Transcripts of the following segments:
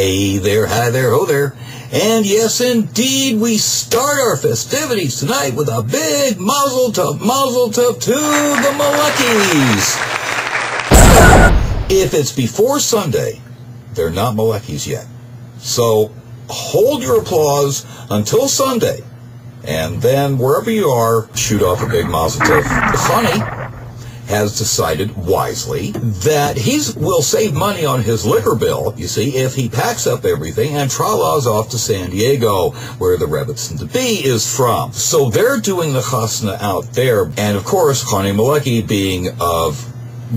Hey there, hi there, ho there. And yes, indeed, we start our festivities tonight with a big MazalTov to the Mileckis. If it's before Sunday, they're not Mileckis yet. So hold your applause until Sunday, and then wherever you are, shoot off a big MazalTov. The funny has decided wisely that he will save money on his liquor bill, you see, if he packs up everything and tra-la's off to San Diego, where the Rebbitzin-to-be is from. So they're doing the chasna out there, and of course, Chani Milecki, being of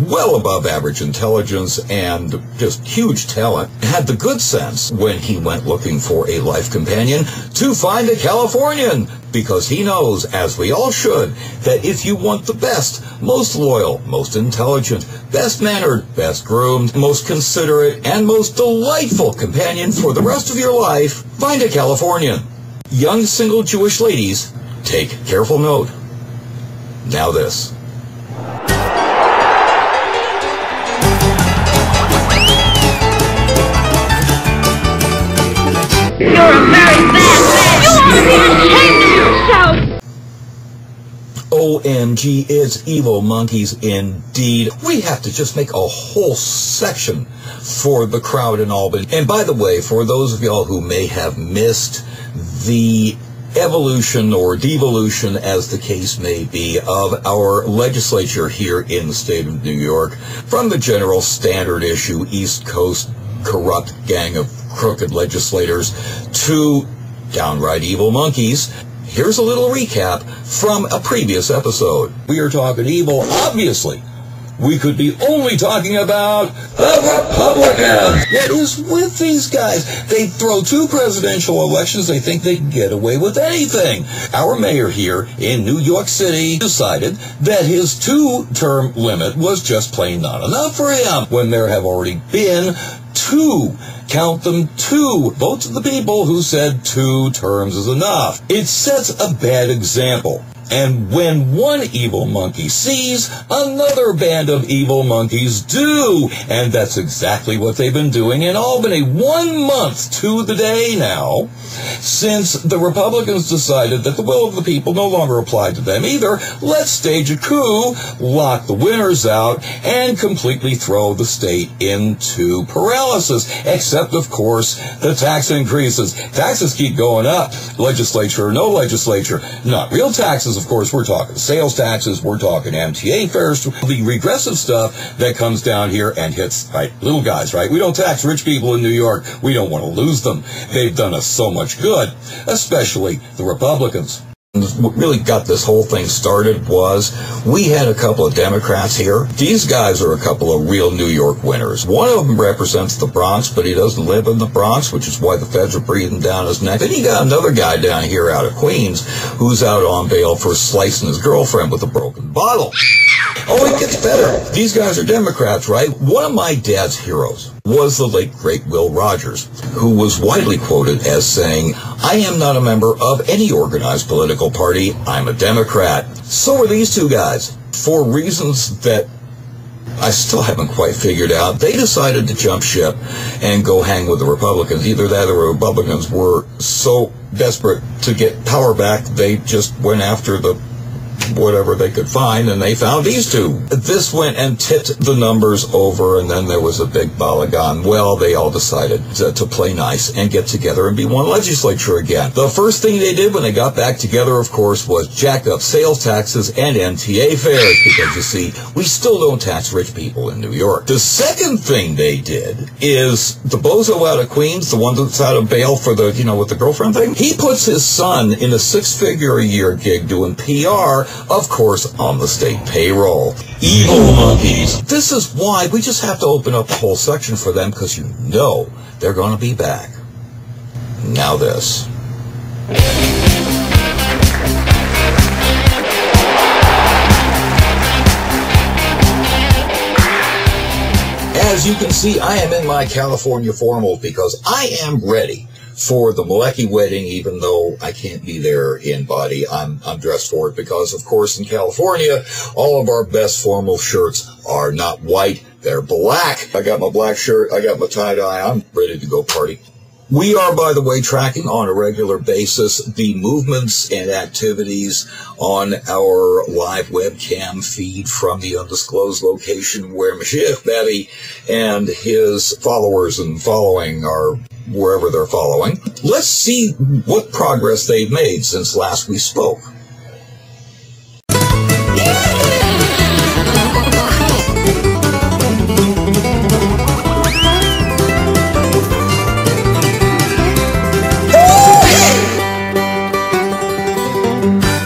well above average intelligence and just huge talent, had the good sense when he went looking for a life companion to find a Californian, because he knows, as we all should, that if you want the best, most loyal, most intelligent, best mannered, best groomed, most considerate, and most delightful companion for the rest of your life, find a Californian. Young single Jewish ladies, take careful note. Now this. You're a very bad man! You ought to be ashamed of yourself! OMG, it's evil monkeys indeed. We have to just make a whole section for the crowd in Albany. And by the way, for those of y'all who may have missed the evolution or devolution, as the case may be, of our legislature here in the state of New York, from the general standard issue, East Coast corrupt gang of crooked legislators, to downright evil monkeys, here's a little recap from a previous episode. We are talking evil, obviously. We could be only talking about the Republicans. What is with these guys? They throw 2 presidential elections. They think they can get away with anything. Our mayor here in New York City decided that his 2-term limit was just plain not enough for him, when there have already been 2, count them, 2 votes of the people who said 2 terms is enough. It sets a bad example. And when one evil monkey sees, another band of evil monkeys do. And that's exactly what they've been doing in Albany. 1 month to the day now, since the Republicans decided that the will of the people no longer applied to them either. Let's stage a coup, lock the winners out, and completely throw the state into paralysis. Except, of course, the tax increases. Taxes keep going up. Legislature or no legislature. Not real taxes, of course. We're talking sales taxes. We're talking MTA fares. The regressive stuff that comes down here and hits, right, little guys, right? We don't tax rich people in New York. We don't want to lose them. They've done us so much good, especially the Republicans. What really got this whole thing started was we had a couple of Democrats here. These guys are a couple of real New York winners. One of them represents the Bronx, but he doesn't live in the Bronx, which is why the feds are breathing down his neck. Then you got another guy down here out of Queens who's out on bail for slicing his girlfriend with a broken bottle. Oh, it gets better. These guys are Democrats, right? One of my dad's heroes was the late, great Will Rogers, who was widely quoted as saying, "I am not a member of any organized political party. I'm a Democrat." So are these 2 guys. For reasons that I still haven't quite figured out, they decided to jump ship and go hang with the Republicans. Either that or the Republicans were so desperate to get power back, they just went after the whatever they could find, and they found these 2. This went and tipped the numbers over, and then there was a big balagan. Well, they all decided to play nice and get together and be one legislature again. The first thing they did when they got back together, of course, was jack up sales taxes and MTA fares, because, you see, we still don't tax rich people in New York. The second thing they did is the bozo out of Queens, the one that's out of bail for the, with the girlfriend thing, he puts his son in a 6-figure-a-year gig doing PR, of course, on the state payroll. Evil monkeys. This is why we just have to open up a whole section for them, because you know they're going to be back. Now this. As you can see, I am in my California formals because I am ready for the Milecki wedding, even though I can't be there in body. I'm dressed for it because, of course, in California, all of our best formal shirts are not white. They're black. I got my black shirt. I got my tie-dye. I'm ready to go party. We are, by the way, tracking on a regular basis the movements and activities on our live webcam feed from the undisclosed location where Moshiach Betty and his followers and following are wherever they're following. Let's see what progress they've made since last we spoke.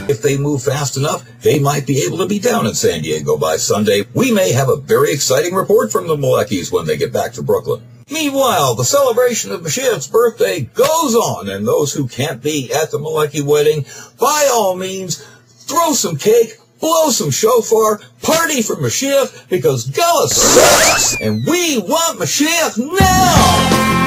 If they move fast enough, they might be able to be down in San Diego by Sunday. We may have a very exciting report from the Mileckis when they get back to Brooklyn. Meanwhile, the celebration of Moshiach's birthday goes on, and those who can't be at the Milecki wedding, by all means, throw some cake, blow some shofar, party for Moshiach, because Gala sucks, and we want Moshiach now!